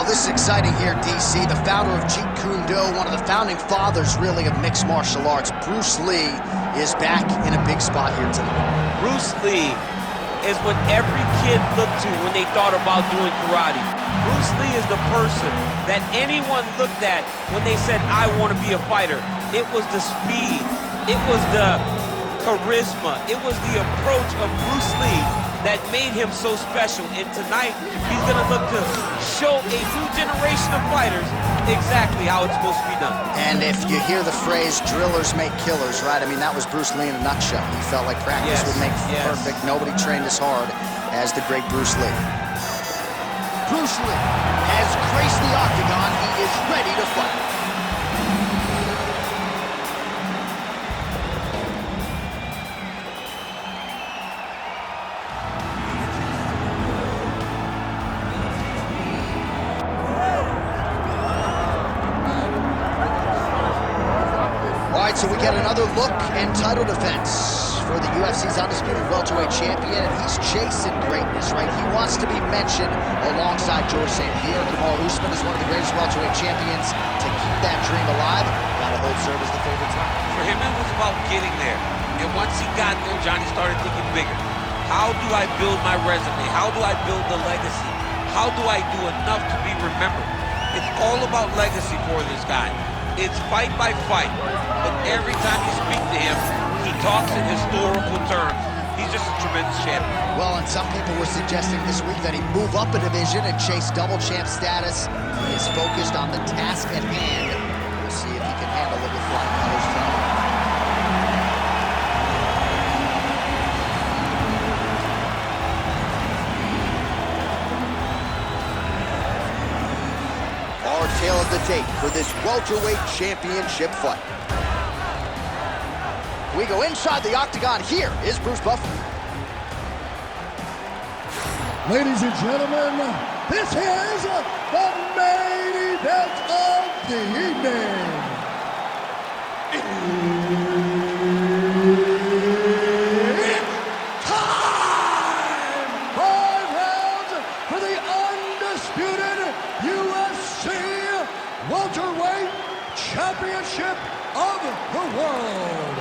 This is exciting here, DC. The founder of Jeet Kune Do, one of the founding fathers, really, of mixed martial arts, Bruce Lee, is back in a big spot here tonight. Bruce Lee is what every kid looked to when they thought about doing karate. Bruce Lee is the person that anyone looked at when they said, I want to be a fighter. It was the speed, it was the charisma, it was the approach of Bruce Lee that made him so special. And tonight, he's going to look to show a new generation of fighters exactly how it's supposed to be done. And if you hear the phrase, drillers make killers, right? I mean, that was Bruce Lee in a nutshell. He felt like practice would make perfect. Nobody trained as hard as the great Bruce Lee. Bruce Lee has graced the octagon. He is ready to fight. So we get another look and title defense for the UFC's undisputed welterweight champion, and he's chasing greatness, right? He wants to be mentioned alongside George St. Pierre. Kamaru Usman is one of the greatest welterweight champions. To keep that dream alive, gotta hold serve as the favorite tonight. For him, it was about getting there. And once he got there, Johnny started thinking bigger. How do I build my resume? How do I build the legacy? How do I do enough to be remembered? It's all about legacy for this guy. It's fight by fight, but every time you speak to him, he talks in historical terms. He's just a tremendous champion. Well, and some people were suggesting this week that he move up a division and chase double champ status. He is focused on the task at hand. We'll see if he can handle it with flying colors tonight. Tale of the tape for this welterweight championship fight. We go inside the octagon. Here is Bruce Buffer. Ladies and gentlemen, this is the main event of the evening. It's time! 5 rounds for the undisputed UFC Welterweight Championship of the world.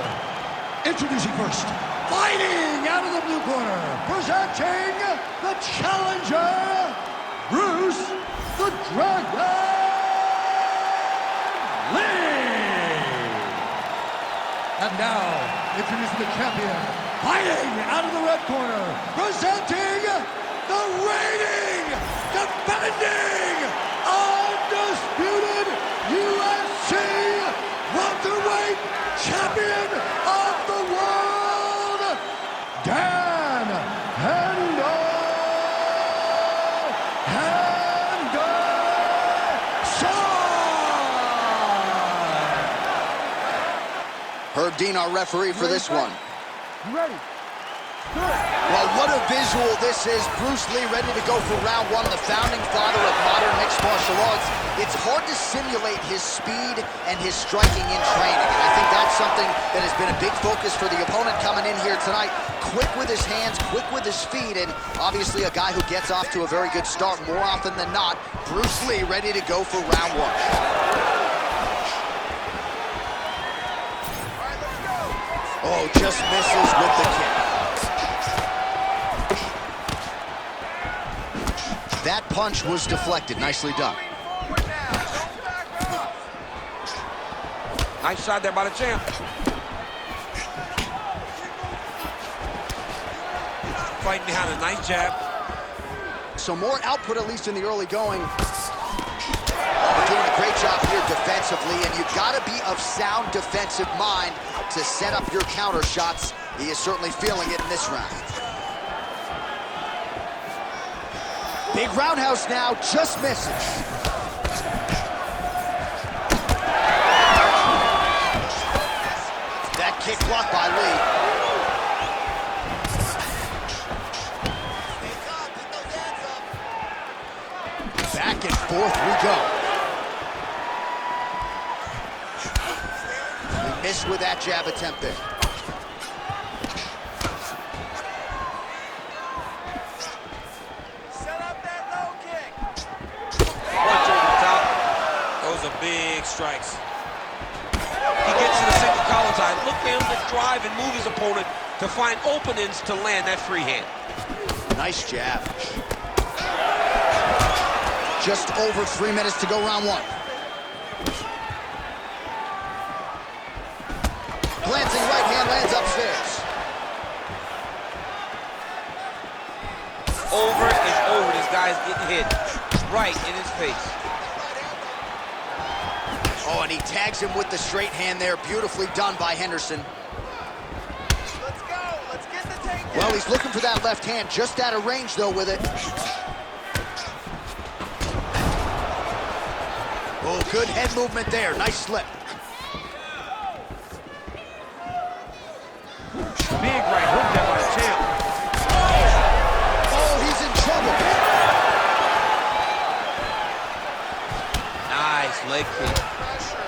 Introducing first, fighting out of the blue corner, presenting the challenger, Bruce the Dragon Lee. And now, introducing the champion, fighting out of the red corner, presenting the reigning, defending, undisputed UFC welterweight champion of the world, Dan Hendo. Herb Dean, our referee for this one. You ready? Well, what a visual this is. Bruce Lee ready to go for round one, the founding father of modern mixed martial arts. It's hard to simulate his speed and his striking in training, and I think that's something that has been a big focus for the opponent coming in here tonight. Quick with his hands, quick with his feet, and obviously a guy who gets off to a very good start more often than not. Bruce Lee ready to go for round one. Oh, just misses with the kick. That punch was deflected. Nicely done. Nice shot there by the champ. Fighting behind a nice jab. So more output, at least in the early going. We're doing a great job here defensively, and you've got to be of sound defensive mind to set up your counter shots. He is certainly feeling it in this round. Big roundhouse now, just misses. That kick blocked by Lee. Back and forth we go. He missed with that jab attempt there. strikes. He gets to the single collar tie. Look for him to drive and move his opponent to find openings to land that free hand. Nice jab. Just over 3 minutes to go, round one. Glancing right hand lands upstairs. Over and over, this guy's getting hit right in his face. Oh, and he tags him with the straight hand there. Beautifully done by Henderson. Let's go. Let's get the takedown. Well, he's looking for that left hand, just out of range, though, with it. Oh, good head movement there. Nice slip. Big right hook there by the champ. Oh, he's in trouble. Nice leg kick. Pressure.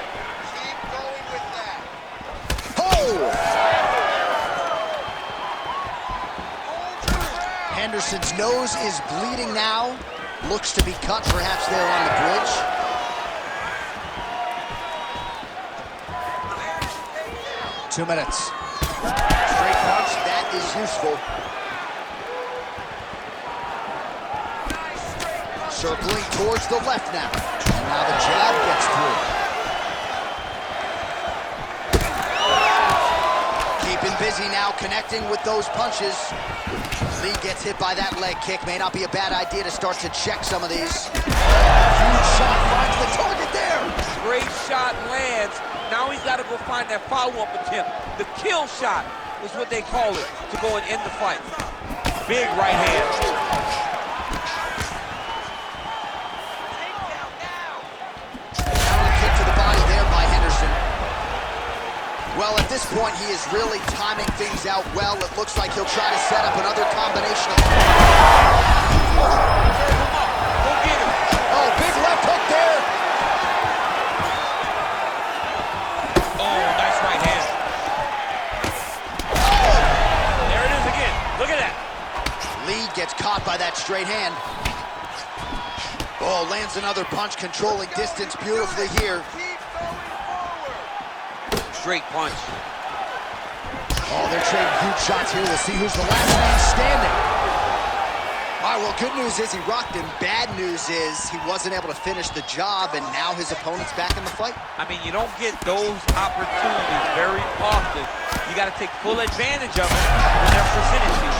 Keep going with that. Oh! Hold your ground. Henderson's nose is bleeding now. Looks to be cut, perhaps, there on the bridge. 2 minutes. Straight punch, that is useful. Circling towards the left now. And now the jab gets through. Keeping busy now, connecting with those punches. Lee gets hit by that leg kick. May not be a bad idea to start to check some of these. Huge shot finds the target there. Great shot lands. Now he's got to go find that follow-up attempt. The kill shot is what they call it, to go and end the fight. Big right hand. Counter kick to the body there by Henderson. Well, at this point, he is really timing things out well. It looks like he'll try to set up another combination of... Go get him. Oh, big left hook there. Oh, nice right hand. There it is again. Look at that. Lee gets caught by that straight hand. Oh, lands another punch, controlling distance beautifully here. Keep going forward. Straight punch. Oh, they're trading huge shots here. We'll see who's the last man standing. All right, well, good news is he rocked him. Bad news is he wasn't able to finish the job, and now his opponent's back in the fight. I mean, you don't get those opportunities very often. You got to take full advantage of it when they're presented to you.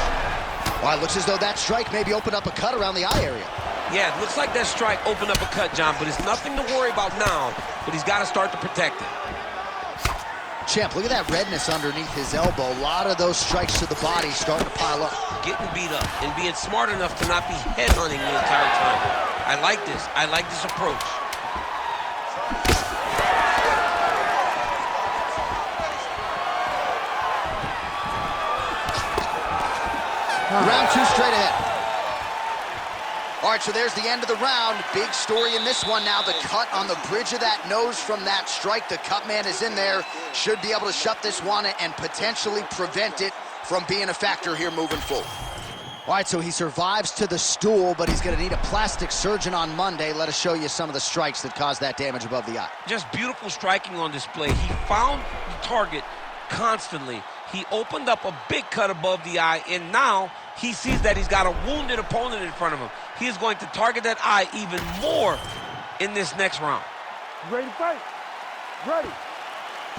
Well, it looks as though that strike maybe opened up a cut around the eye area. Yeah, it looks like that strike opened up a cut, John, but it's nothing to worry about now, but he's got to start to protect it. Champ, look at that redness underneath his elbow. A lot of those strikes to the body starting to pile up. Getting beat up and being smart enough to not be headhunting the entire time. I like this. I like this approach. Round two straight ahead. All right, so there's the end of the round. Big story in this one now. The cut on the bridge of that nose from that strike. The cut man is in there. Should be able to shut this one and potentially prevent it from being a factor here moving forward. All right, so he survives to the stool, but he's going to need a plastic surgeon on Monday. Let us show you some of the strikes that caused that damage above the eye. Just beautiful striking on display. He found the target constantly. He opened up a big cut above the eye, and now he sees that he's got a wounded opponent in front of him. He is going to target that eye even more in this next round. Ready to fight? Ready.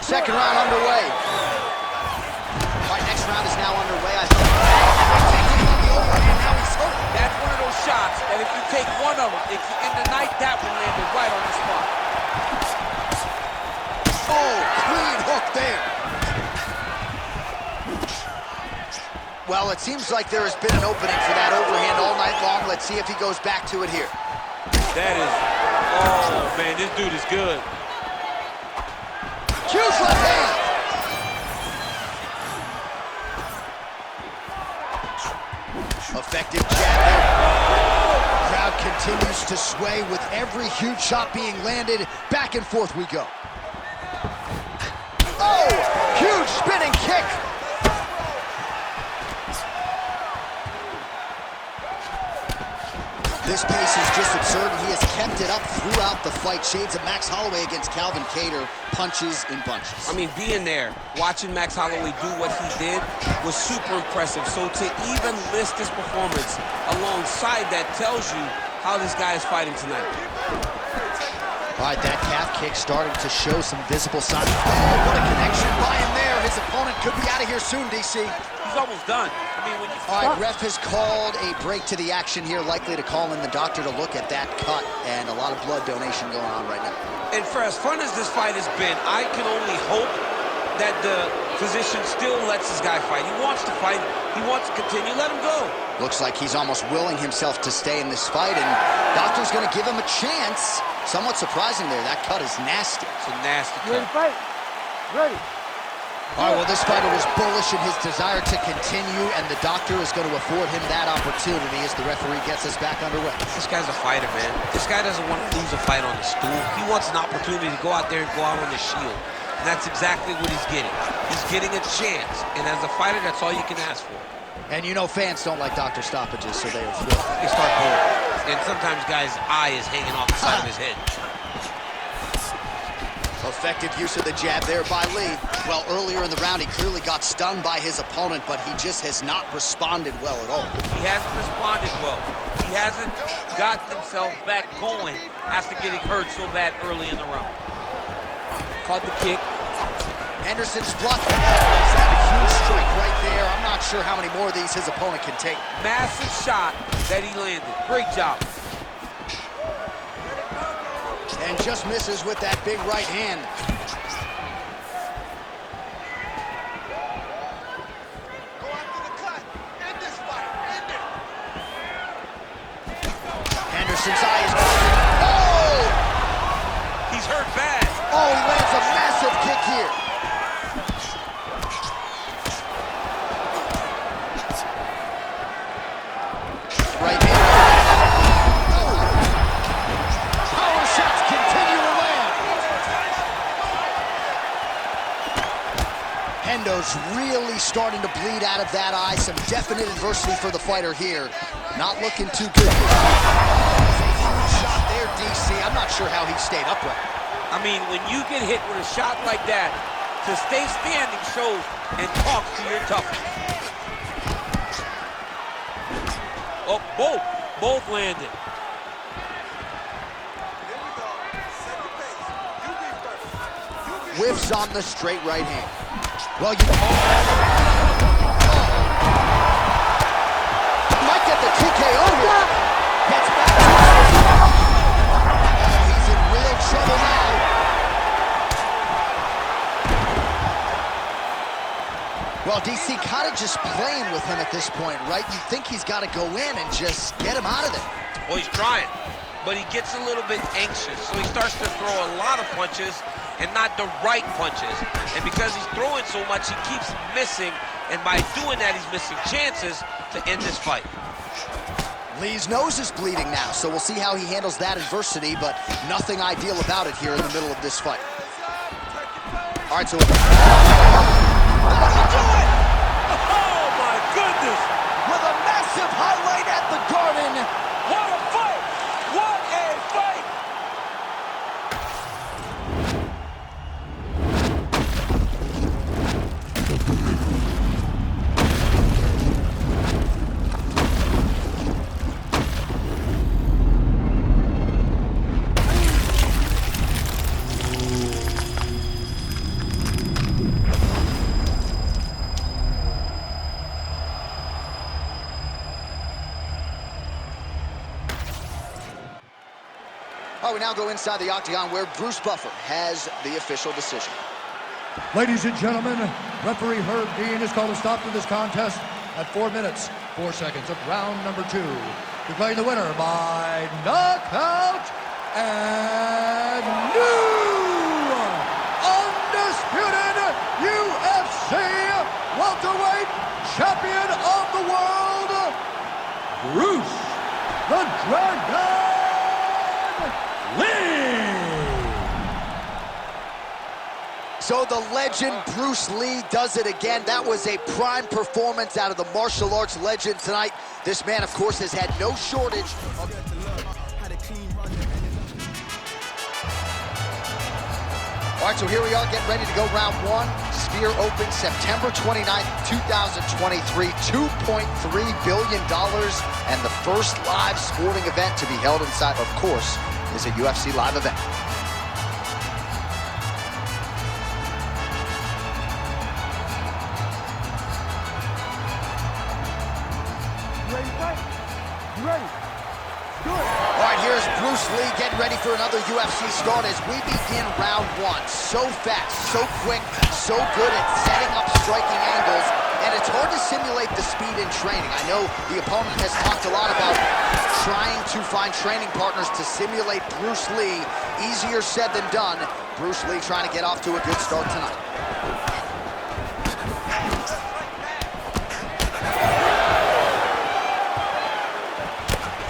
Second round underway. All right, next round is now underway. Now he's hurt. That's one of those shots that if you take one of them, if you end the night, that one landed right on the spot. Oh, clean hook there. Well, it seems like there has been an opening for that overhand all night long. Let's see if he goes back to it here. That is, oh man, this dude is good. Huge left hand. Effective jab there. Crowd continues to sway with every huge shot being landed. Back and forth we go. Oh, huge spinning kick. This pace is just absurd, and he has kept it up throughout the fight. Shades of Max Holloway against Calvin Kattar, punches in bunches. I mean, being there, watching Max Holloway do what he did was super impressive. So to even list this performance alongside that tells you how this guy is fighting tonight. All right, that calf kick starting to show some visible signs. Oh, what a connection by him there. His opponent could be out of here soon, DC. He's almost done. I mean, when you... All right, ref has called a break to the action here, likely to call in the doctor to look at that cut, and a lot of blood donation going on right now. And for as fun as this fight has been, I can only hope that the physician still lets this guy fight. He wants to fight. He wants to continue. Let him go. Looks like he's almost willing himself to stay in this fight, and doctor's going to give him a chance. Somewhat surprising there. That cut is nasty. It's a nasty cut. Ready to fight? Ready. All right, well, this fighter was bullish in his desire to continue, and the doctor is going to afford him that opportunity as the referee gets us back underway. This guy's a fighter, man. This guy doesn't want to lose a fight on the stool. He wants an opportunity to go out there and go out on the shield. And that's exactly what he's getting. He's getting a chance. And as a fighter, that's all you can ask for. And you know fans don't like doctor stoppages, so they are thrilled. They start booing. And sometimes guys' eye is hanging off the side of his head. Effective use of the jab there by Lee. Well, earlier in the round, he clearly got stung by his opponent, but he just has not responded well at all. He hasn't responded well. He hasn't got himself back going after getting hurt so bad early in the round. Caught the kick. Henderson's blocked. He's had a huge strike right there. I'm not sure how many more of these his opponent can take. Massive shot that he landed. Great job. And just misses with that big right hand. Go after the cut. End this fight. End it. Henderson's eye is broken. Oh! He's hurt bad. Oh, he lands a massive kick here. Right hand. Power shots continue to land. Hendo's really starting to bleed out of that eye. Some definite adversity for the fighter here. Not looking too good. Huge shot there, DC. I'm not sure how he stayed upright. I mean, when you get hit with a shot like that, to stay standing shows and talks to your toughness. Oh, both landed. Here we go. Set the pace. You be first. You be Whiffs on the straight right hand. Well, you might get the TKO here. Gets back to he's in real trouble now. Well, DC kind of just playing with him at this point, right? You think he's got to go in and just get him out of there. Well, he's trying, but he gets a little bit anxious, so he starts to throw a lot of punches and not the right punches. And because he's throwing so much, he keeps missing, and by doing that, he's missing chances to end this fight. Lee's nose is bleeding now, so we'll see how he handles that adversity, but nothing ideal about it here in the middle of this fight. All right, so... Oh, my goodness! With a massive highlight at the Garden. What a fight! What a fight! Oh, we now go inside the octagon where Bruce Buffer has the official decision. Ladies and gentlemen, referee Herb Dean has called a stop to this contest at 4 minutes, 4 seconds of round number 2. Declaring the winner by knockout and new undisputed UFC welterweight champion of the world, Bruce the Dragon Lee! So the legend Bruce Lee does it again. That was a prime performance out of the martial arts legend tonight. This man, of course, has had no shortage of... All right, so here we are getting ready to go round one. Sphere opens September 29th, 2023, $2.3 billion, and the first live sporting event to be held inside, of course, is a UFC live event. You ready to fight? You ready? Do it. All right, here's Bruce Lee getting ready for another UFC start as we begin round one. So fast, so quick, so good at setting up striking angles, and it's hard to simulate the speed in training. I know the opponent has talked a lot about trying to find training partners to simulate Bruce Lee. Easier said than done. Bruce Lee trying to get off to a good start tonight.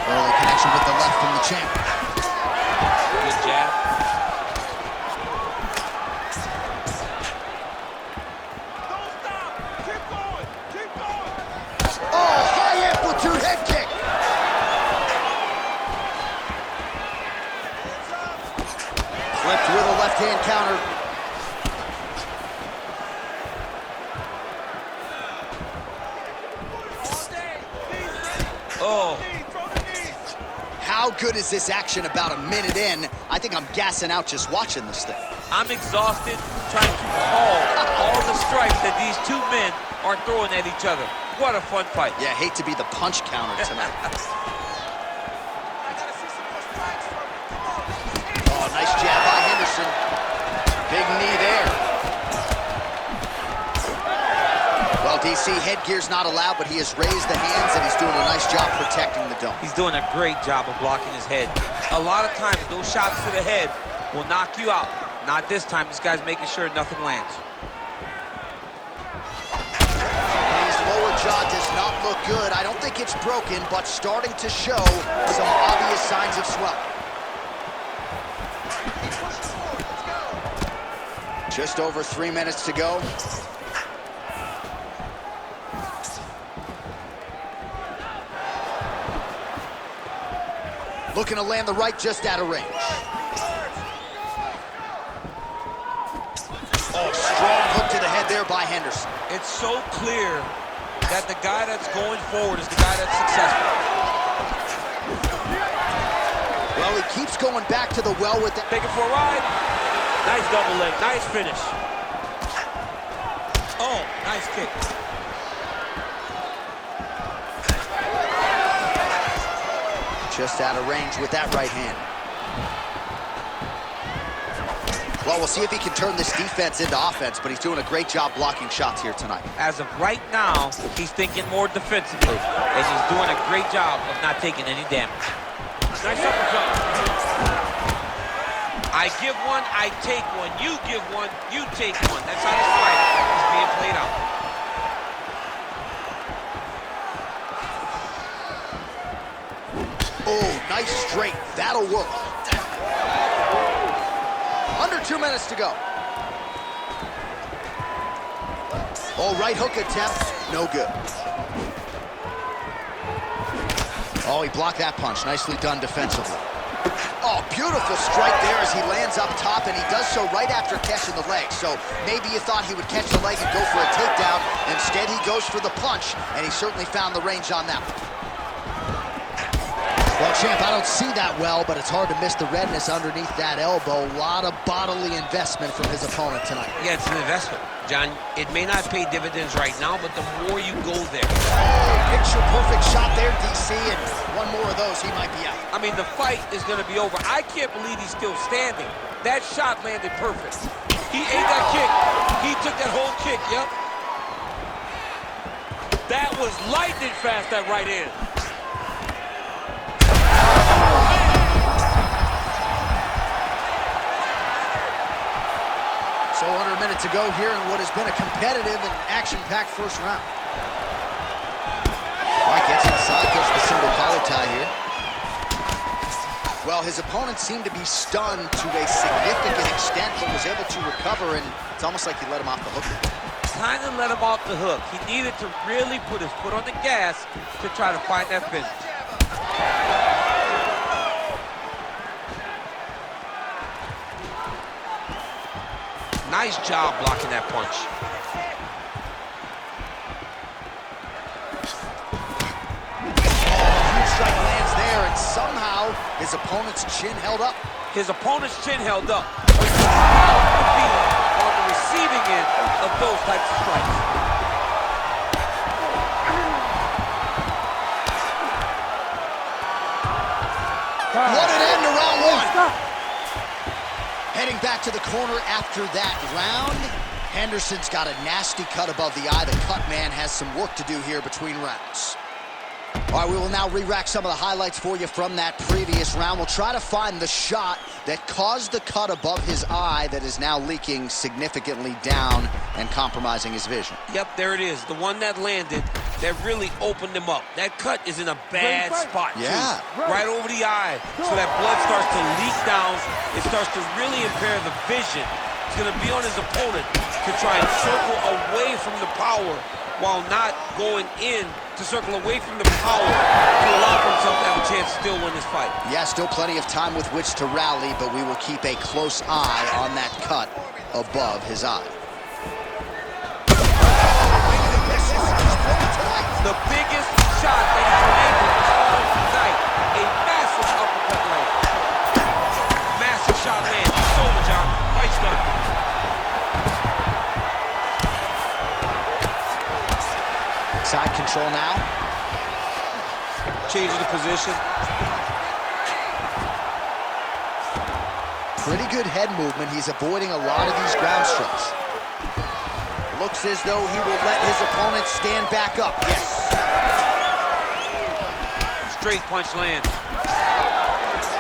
Early connection with the left from the champ. Good jab. Don't stop. Keep going. Keep going. Oh, high amplitude head kick. Flipped with a left hand counter. Oh. Throw the knees. How good is this action about a minute in? I think I'm gassing out just watching this thing. I'm exhausted trying to call all the strikes that these two men are throwing at each other. What a fun fight. Yeah, hate to be the punch counter tonight. I gotta see some more strikes from you. Come on. Oh, nice jab by Henderson. Big knee there. Well, DC, headgear's not allowed, but he has raised the hands, and he's doing a nice job protecting the dome. He's doing a great job of blocking his head. A lot of times, those shots to the head will knock you out. Not this time. This guy's making sure nothing lands. His lower jaw does not look good. I don't think it's broken, but starting to show some obvious signs of swelling. Keep pushing forward. Let's go. Just over 3 minutes to go. Looking to land the right just out of range. Oh, strong hook to the head there by Henderson. It's so clear that the guy that's going forward is the guy that's successful. Well, he keeps going back to the well with that. Take it for a ride. Nice double leg. Nice finish. Oh, nice kick. Just out of range with that right hand. Well, we'll see if he can turn this defense into offense, but he's doing a great job blocking shots here tonight. As of right now, he's thinking more defensively, and he's doing a great job of not taking any damage. Nice uppercut. I give one, I take one. You give one, you take one. That's how this fight is being played out. Oh, nice straight. That'll work. Under 2 minutes to go. Oh, right hook attempt. No good. Oh, he blocked that punch. Nicely done defensively. Oh, beautiful strike there as he lands up top, and he does so right after catching the leg. So maybe you thought he would catch the leg and go for a takedown. Instead, he goes for the punch, and he certainly found the range on that one. Well, champ, I don't see that well, but it's hard to miss the redness underneath that elbow. A lot of bodily investment from his opponent tonight. Yeah, it's an investment, John. It may not pay dividends right now, but the more you go there. Oh, picture-perfect shot there, DC, and one more of those, he might be out. I mean, the fight is going to be over. I can't believe he's still standing. That shot landed perfect. He ate that kick. He took that whole kick, yep. That was lightning fast, that right hand. So under a minute to go here in what has been a competitive and action-packed first round. Mike gets inside, gets the single collar tie here. Well, his opponent seemed to be stunned to a significant extent, but was able to recover, and it's almost like he let him off the hook. Kind of let him off the hook. He needed to really put his foot on the gas to try to find that finish. Nice job blocking that punch. Huge strike lands there, and somehow his opponent's chin held up. His opponent's chin held up. But he's proud to be on the receiving end of those types of strikes. What an end to round one. Stop. Heading back to the corner after that round. Henderson's got a nasty cut above the eye. The cut man has some work to do here between rounds. All right, we will now re-rack some of the highlights for you from that previous round. We'll try to find the shot that caused the cut above his eye that is now leaking significantly down and compromising his vision. Yep, there it is. The one that landed that really opened him up. That cut is in a bad spot, too. Yeah. Right over the eye. So that blood starts to leak down. It starts to really impair the vision. It's going to be on his opponent to try and circle away from the power while not going in to circle away from the power to allow for himself to have a chance to still win this fight. Yeah, still plenty of time with which to rally, but we will keep a close eye on that cut above his eye. The biggest shot that he's been able to score tonight. A massive uppercut land. Massive shot land. It's over, John. Fight's done. Side control now. Changing the position. Pretty good head movement. He's avoiding a lot of these ground strikes. Looks as though he will let his opponent stand back up. Yes. Straight punch land.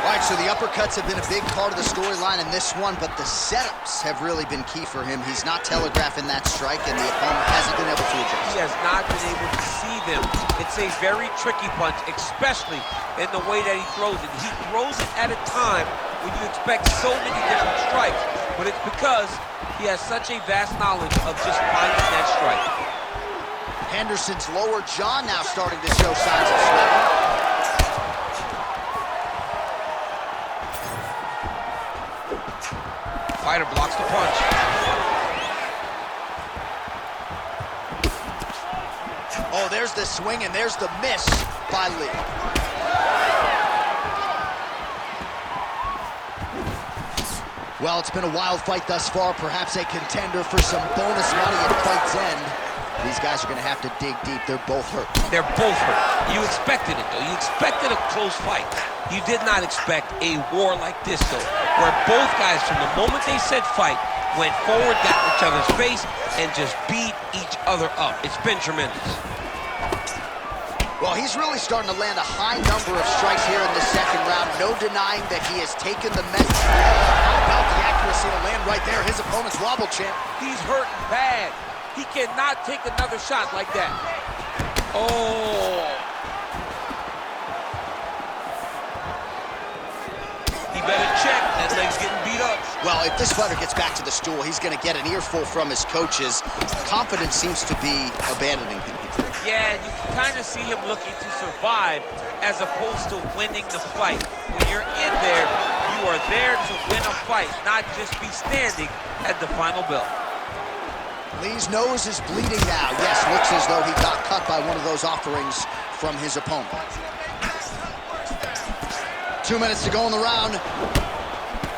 All right, so the uppercuts have been a big part of the storyline in this one, but the setups have really been key for him. He's not telegraphing that strike, and the opponent hasn't been able to adjust. He has not been able to see them. It's a very tricky punch, especially in the way that he throws it. He throws it at a time when you expect so many different strikes, but it's because he has such a vast knowledge of just finding that strike. Henderson's lower jaw now starting to show signs of swelling. Fighter blocks the punch. Oh, there's the swing and there's the miss by Lee. Well, it's been a wild fight thus far, perhaps a contender for some bonus money at fight's end. These guys are going to have to dig deep. They're both hurt. They're both hurt. You expected it, though. You expected a close fight. You did not expect a war like this, though, where both guys, from the moment they said fight, went forward, got in each other's face, and just beat each other up. It's been tremendous. Well, he's really starting to land a high number of strikes here in the second round. No denying that he has taken the message. How about the accuracy to land right there? His opponent's wobble champ. He's hurting bad. He cannot take another shot like that. Oh. He better check. That leg's getting beat up. Well, if this fighter gets back to the stool, he's going to get an earful from his coaches. Confidence seems to be abandoning him here. Yeah, you can kind of see him looking to survive as opposed to winning the fight. When you're in there, you are there to win a fight, not just be standing at the final bell. Lee's nose is bleeding now. Yes, looks as though he got cut by one of those offerings from his opponent. 2 minutes to go in the round.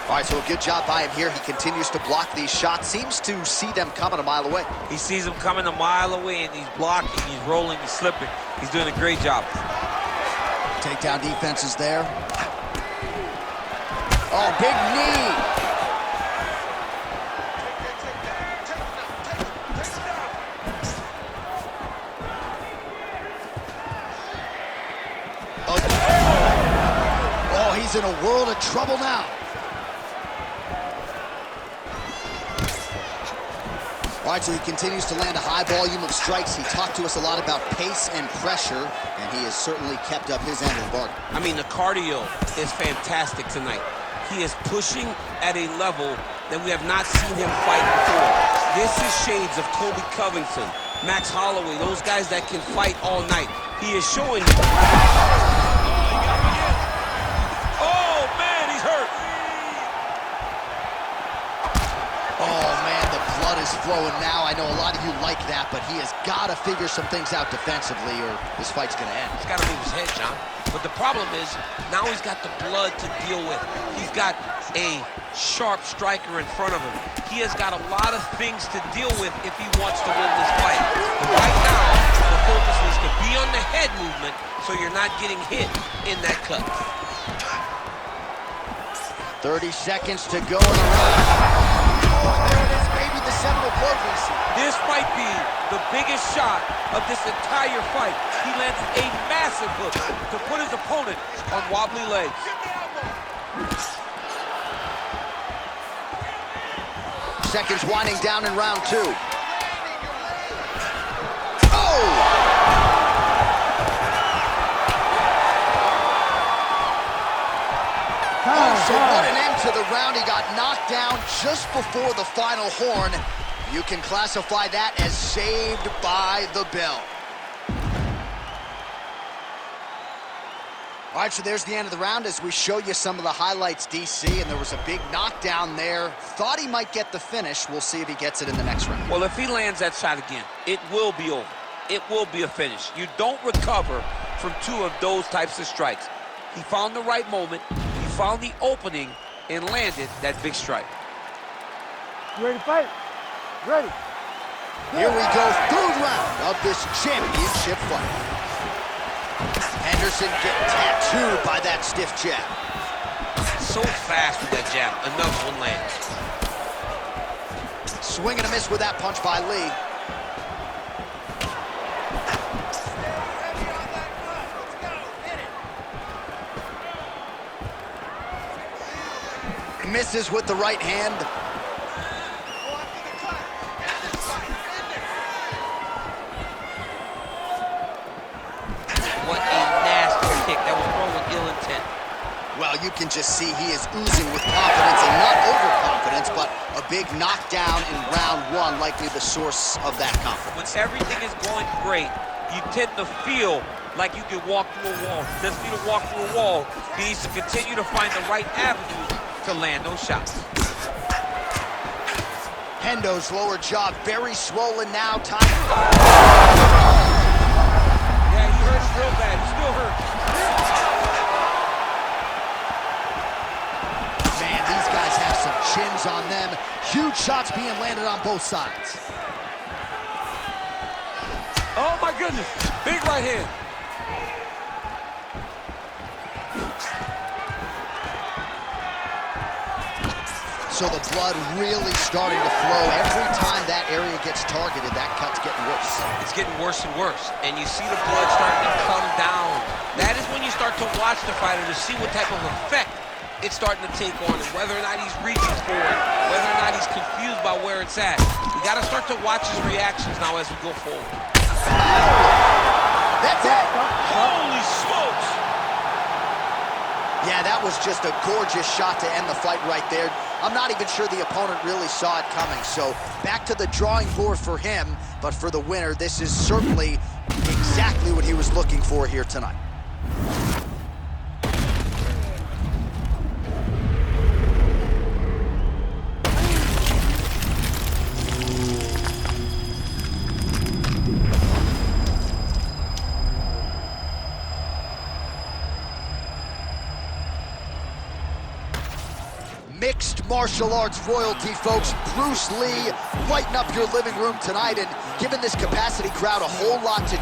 All right, so a good job by him here. He continues to block these shots. Seems to see them coming a mile away. He sees them coming a mile away, and he's blocking, he's rolling, he's slipping. He's doing a great job. Takedown defense is there. Oh, big knee. Oh, he's in a world of trouble now. All right, so he continues to land a high volume of strikes. He talked to us a lot about pace and pressure, and he has certainly kept up his end of the bargain. I mean, the cardio is fantastic tonight. He is pushing at a level that we have not seen him fight before. This is shades of Kobe Covington, Max Holloway, those guys that can fight all night. He is showing you. Oh, man, he's hurt. Oh, man, flowing now. I know a lot of you like that, but he has got to figure some things out defensively or this fight's going to end. He's got to move his head, John. But the problem is, now he's got the blood to deal with. He's got a sharp striker in front of him. He has got a lot of things to deal with if he wants to win this fight. But right now, the focus is to be on the head movement so you're not getting hit in that cut. 30 seconds to go in the round. Oh, there it is, maybe the seminal blow we see. This might be the biggest shot of this entire fight. He landed a massive hook to put his opponent on wobbly legs. Seconds winding down in round 2. Oh! So what an end to the round. He got knocked down just before the final horn. You can classify that as saved by the bell. All right, so there's the end of the round as we show you some of the highlights, DC, and there was a big knockdown there. Thought he might get the finish. We'll see if he gets it in the next round. Well, if he lands that shot again, it will be over. It will be a finish. You don't recover from 2 of those types of strikes. He found the right moment, he found the opening, and landed that big strike. You ready to fight? Ready. Here we go, 3rd round of this championship fight. Henderson getting tattooed by that stiff jab. So fast with that jab, another one lands. Swing and a miss with that punch by Lee. Misses with the right hand. What a nasty kick. That was thrown with ill intent. Well, you can just see he is oozing with confidence, and not overconfidence, but a big knockdown in round 1, likely the source of that confidence. When everything is going great, you tend to feel like you can walk through a wall. He doesn't need to walk through a wall. He needs to continue to find the right avenue to land those shots. Hendo's lower jaw very swollen now. Time. Yeah, he hurts real bad. He still hurts. Man, these guys have some chins on them. Huge shots being landed on both sides. Oh my goodness, big right hand. So the blood really starting to flow. Every time that area gets targeted, that cut's getting worse. It's getting worse and worse, and you see the blood starting to come down. That is when you start to watch the fighter to see what type of effect it's starting to take on him, whether or not he's reaching for it, whether or not he's confused by where it's at. You got to start to watch his reactions now as we go forward. That's it! Holy smokes! Yeah, that was just a gorgeous shot to end the fight right there. I'm not even sure the opponent really saw it coming. So back to the drawing board for him, but for the winner, this is certainly exactly what he was looking for here tonight. Mixed martial arts royalty, folks. Bruce Lee lighting up your living room tonight and giving this capacity crowd a whole lot to